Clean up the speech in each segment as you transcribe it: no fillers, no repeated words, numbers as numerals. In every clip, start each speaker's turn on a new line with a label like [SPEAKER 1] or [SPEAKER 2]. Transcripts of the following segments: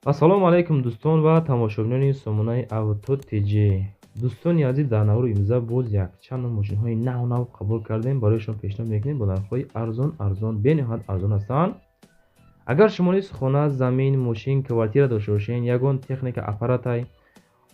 [SPEAKER 1] ассалому алайкум дӯстон ва тамошобинони сомонаи Авто TG. Дӯстони азиз, дар навбари имрӯза боз якчанд мошинҳои нав қабул кардем. Барояшон пешниҳод мекунем бо нархҳои арзон, бениҳоят арзон ҳастанд. Агар шумо низ хона, замин, мошин, квартира дошта бошед, ягон техника, аппаратай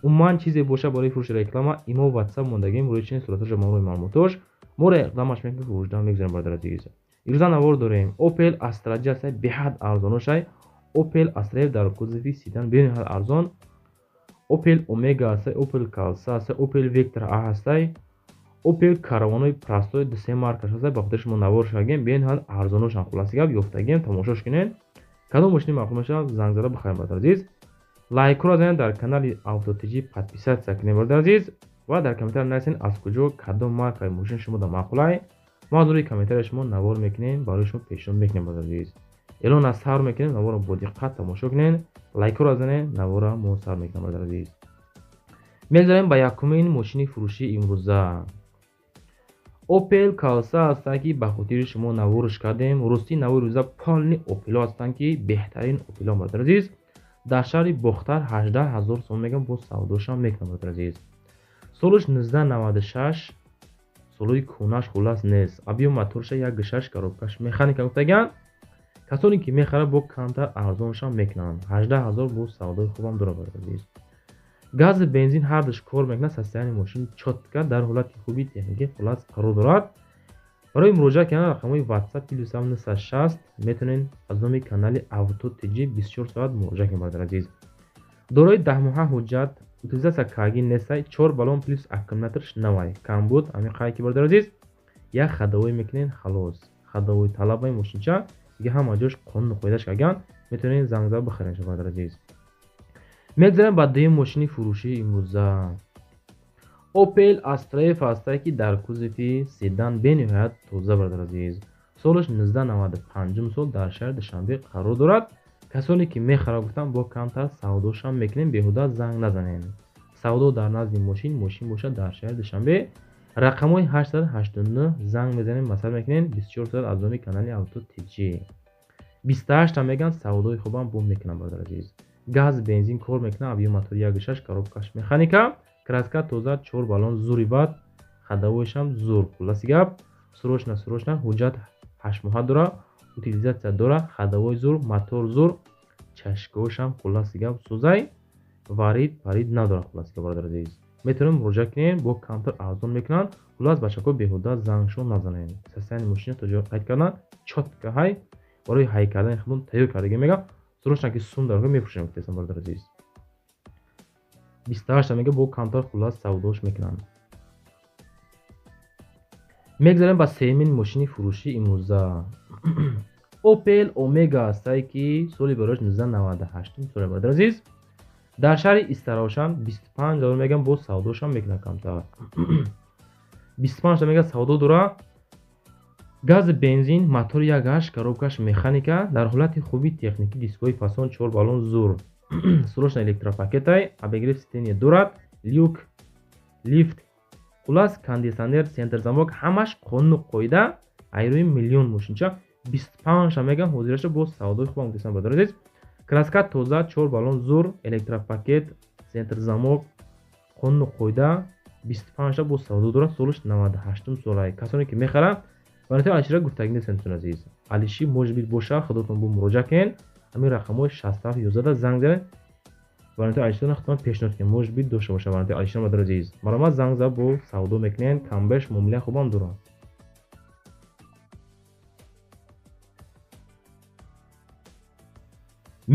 [SPEAKER 1] умуман чизе боша барои фурӯши реклама, имо WhatsApp мондагем рӯи чин суратош мамрӯи маълумотош моро иқдомаш мекунем фурӯшидан мегзарем бародар азиз. Ирӯза навор дорем. Opel Astra ҷи ҳастад, беҳад арзоношай. Opel Astra дар кузови седан бениҳоят арзон. Opel Omega ҳастай, Opel Corsa ҳастай, Opel Vectra A ҳастай, Opel Caravanoи простой дусе маркаш ҳастай. ба хотири шумо навор шагем бениҳоят арзоношан. хулоси гап ёфтагем, тамошош кунед. кадом мошини махлум мешавад занг зада бихарем бародар азиз. лайкро занед, дар канали Авто TG подписатсия кунед бародар азиз ва дар комментария нависед аз куҷо кадом маркаи мошин шумо дар мақулай. мо аз рӯи комментария шумо навор мекунем, барои шумо пешниҳод мекунем бародар азиз. элон аз сар мекунем, наворро бо диққат тамошо кунед, лайкро занед, наворро мо сар мекунем бародар азиз. мегзарем ба якумин мошини фурӯши имрӯза. Opel Corsa ҳастанд ки ба хотири шумо наворш кардем. рости навори рӯза полни Opel ҳастанд ки беҳтарин Opel бародар азиз. дар шаҳри Бохтар 18000 сом мегам, бо савдошам мекунам бародар азиз. солиш 1996, солои кӯнаш хулас нест. объем моторша 1.6 коробкаш механика гуфтаган. касоне ки мехарад бо камтар арзоншам мекунанд. 18000 бо савдои хубам дорад бародар азиз. гази бензин ҳардуш кор мекунад. состояние мошин чотка дар ҳолати хуби техникӣ хулас қарор дорад. барои муроҷиат кардан рақамҳои WhatsApp +960 метавонед аз номи канали Авто TG 24 соат муроҷиат кунед бародар азиз. дорои 10 моҳа ҳуҷҷат, утилизатсия каргӣ нестай, 4 баллон плюс аккумуляторш навай камбуд ами қайки бародар азиз. як хадовой мекунед халос. хадовой талабаи мошинча дига ҳама ҷош қонуну қоидаш кардаган, метавонед занг зада бихаред бародар азиз. мегзарем ба дуюм мошини фурӯшии имрӯза. Opel Astra F ҳастай ки дар кузови седан бениҳоят тоза бародар азиз. солиш 1995 сол дар шаҳри Душанбе қарор дорад. касоне ки мехарад гуфтам бо камтар савдошам мекунем, беҳуда занг назанем. савдо дар назди мошин бошад дар шаҳри Душанбе. рақамҳои 889 занг мезанем, масъал мекунем 24 соат аз номи канали Авто TG. 28 меган савдои хубам бо мекунам бародар азиз. газ бензин кор мекунад, объем мотори 1.6 коробкаш механика, краска тоза, 4 баллон зури бад, хадавоишам зур. хулоси гап срочна ҳуҷҷат 8 моҳа дора, утилизатсия дора, хадавои зур, мотор зур, чашкаошам хулоси гап сӯзай, варид надора. хулоси гап бародар азиз, метавонем муроҷиат кунем, бо камтар арзон мекунанд. хулос бачако беҳуда зангшон назанем. состояние мошини то ҷо қайд кардан чотка ҳай барои ҳай кардани худон тайёр кардагӣ мега. срочна ки сум дарга мефурӯшем гуфтесам бародар азиз. 28 мега бо камтар хулос савдош мекунанд. мегзарем ба сеюмин мошини фурӯши имрӯза. Opel Omega ҳастай ки соли барояш 1998 соли бародар азиз. дар шаҳри Истарошам 25000 мегам, бо савдошам мекунад камтар. 25 мега савдо дора. гази бензин, мотори 1.8 коробкаш механика, дар ҳолати хуби техникӣ, дискои фасон, 4 баллон зур. срочна электропакетай, обогрев сидения дорад, люк, лифт, хулас кондисионер, центр замок, ҳамаш қонуну қоида. айрои миллион мошинча 25 мегам ҳозираша бо савдои хубам гуфтесам бародар азиз. краска тоза, 4 баллон зур, электропакет, центр замок, қонуну қоида, 25 бо савдо дорад. солиш 98 солай. касоне ки мехарад варантаи алишира гуфтагӣ нестен азиз. алиши може бит боша, худотон бо муроҷиат кунед. ҳамин рақамҳои 6711 занг занед. варантаи алишира худтон пешниҳод кунед, може бит дошта боша варантаи алишира бародар азиз. маромад занг зада бо савдо мекунед, камбеш муомилаи хубам дорад.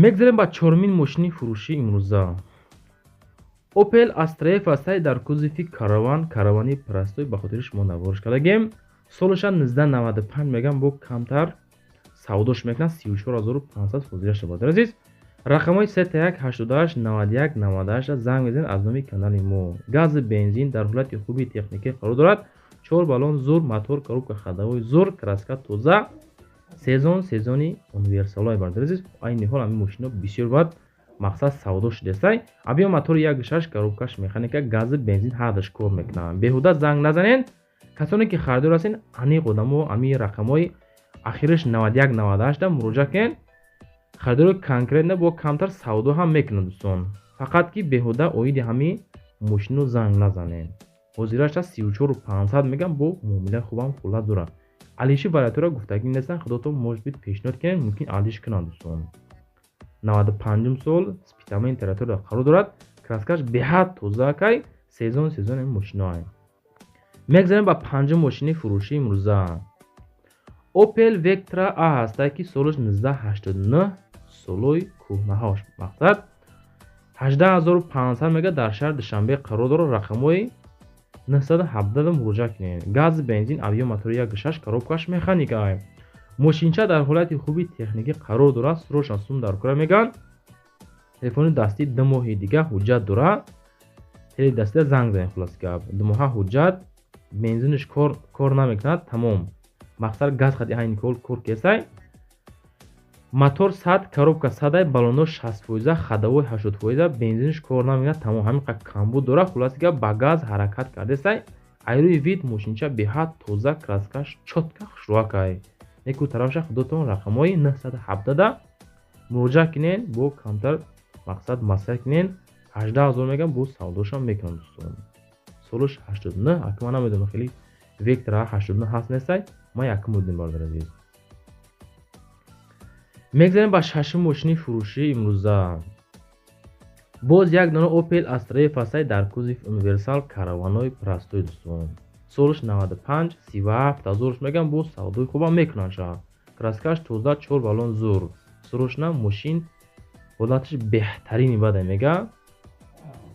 [SPEAKER 1] мегзарем ба чорумин мошини фурӯши имрӯза. Opel Astra F ҳастай дар кузови каравани простой ба хотири шумо навориш кардагем. солиша 1995 мегам, бо камтар савдош мекунад. 34500 ҳозираша бародар азиз. рақамҳои 3188 91 98 занг мезанед аз номи канали мо. гази бензин дар ҳолати хуби техникӣ қарор дорад. 4 баллон зур, мотор, коробка хадавои зур, краска тоза, сезони универсалой бародар азиз. айни ҳол ҳамин мошина бисёр бад мақсад савдо шудестай. объем мотори 1.6 коробкаш механика, гази бензин ҳардаш кор мекунад. беҳуда занг назанед. касоне ки харидор ҳастед, аниқ одамо ами рақамҳои ахираш 91 98 муроҷиат кунед. خریدار کنکریت نه با کمتر سودا هم میکنن دوستان. فقط که بهوده اوید همین ماشین رو زنگ نزنین. حاضرش 34500 میگم با معامله خوبم خلاص داره. علیشی براتون گفتگی نیستن خودتون مجبور پیشنهاد کنین ممکن علیش کنن دوستان. 95 سال سپیتامین تراتور قرار دارد. کراسکاش به حد توزیع کای سیزن این ماشینای. میگذاریم با پنجم ماشین فروشی امروزه. اوپل وکترا آ هسته که سالش 1989 سالوی کوهنهاش مقصد 18500 میگه در شهر دوشنبه قرار داره. رقمای 917 مراجعه کنین. گاز بنزین اویو موتور 1.6 коробкаш механика. ماشینچه در حالت خوبی تکنیکی قرار داره. سروشان سوم در کار میگن. تلفن دستی 2 ماه دیگه حجت داره. تلی دستی زنگ زنگ خلاص گپ 2 ماه حجت. بنزینش کار نمیکنه تمام. مقصد گاز خدی این کار کیسای. موتور 100 коробка 100 балоно 60% хадавои 80% бензиниш кор намекунад тамом ҳамин қадр камбуд дора. хулоси гап ба газ ҳаракат кардесай айрӯи вид мошинча беҳад тоза краскаш чотка хушрӯакай неку тарафша худотон рақамҳои 917 муроҷиат кинен бо камтар мақсад масъала кинен 18000 мегам бо савдошам мекунам дӯстон. солиш 89 акма намедонам хеле вектора 89 ҳаст нестай ма якм будем бардар азиз. میگذاریم با ششم ماشین فروشی امروزه. باز یک دانه اوپل استرای فاسای در کوزیف اونیورسال کاروانای پرستوی دوستان. سالش 95 37000 میگم با سودای خوبا میکنن شا. کراسکاش 12 4 بالون زور. سروشنا ماشین حالتش بهترینی بده میگه.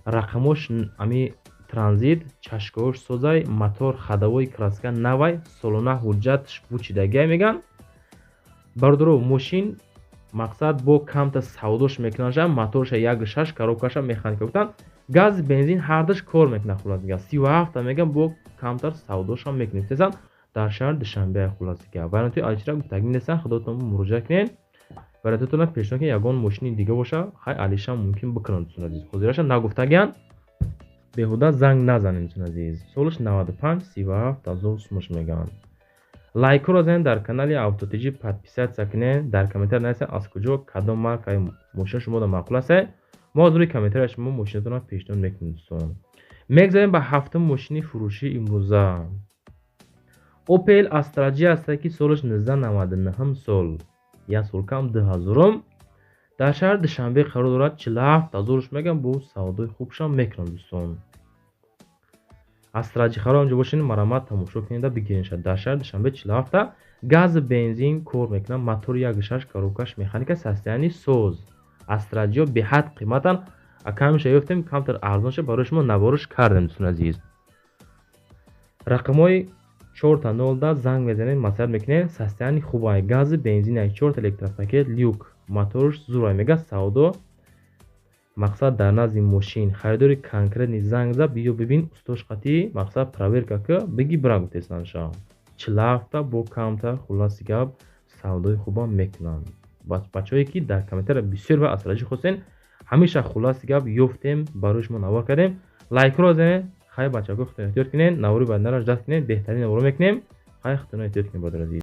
[SPEAKER 1] رقمش امی ترانزیت چشکاش سوزای موتور خداوی کراسکا نوای سالونه حجتش بوچیدگی میگن. бардоро мошин мақсад бо камта савдош мекунаша моторша 1.6 коробкаша механика гуфтан газ бензин ҳардаш кор мекуна. хулоси гап 37 мегам бо камтар савдошам мекунем сезан дар шаҳр душанбе. хулоси гап варанти аличра гуфтагӣ несан худотон муроҷиат кинен. варатотона пешнод ки ягон мошини дига боша хай алиша мумкин бикунад дӯстон азиз. ҳозираша нагуфтагиан беҳуда занг назанем дӯстон азиз. солиш 95 37000 сумаш меган. лайкро зен дар канали автотиҷи подписатсия кинен. дар комментар нависен аз куҷо кадом маркаи мошин шумода маъқул аст. мо аз рӯи комментария шумо мошинатонро пешниҳод мекунем дӯстон. мегзарем ба ҳафтум мошини фурӯши имрӯза. опел астраҷи аст ки солиш 1999 сол як сол кам 2000 дар шаҳр душанбе қарор дорад. 47000 мегам бо савдои хубшам мекунам дӯстон. астраҷи харо онҷо бошин марамат тамошо кунеда бигиринша дар шаҳр душанбе 47 газ бензин кор мекуна мотор 1.6 коробкаш механика состоянии соз. астраҷиҳо беҳад қиматан акамиша ёфтем камтар арзонша барои шумо навориш кардем дӯстон азиз. рақамҳои 4 занг мезанед маслиҳат мекунед. состоянии хубай гази бензини 4 электропакет люк моторш зурай мега савдо мақсад дар назди мошин харидори конкретни занг зад биё бибин устош қатӣ мақсад проверка ки биги бира гуфтесанша 40 бо камтар хулоси гап савдои хуба мекунанд. бачаҳое ки дар комментария бисёр ба астраҷи хостен ҳамеша хулоси гап ёфтем барои шумо навор кардем. лайкро занед. хай бачаҳо худтон эҳтиёт кинед. навори баъдинара ждат кинед. беҳтарин наворо мекунем. хай худтон эҳтиёт кинед баъд аз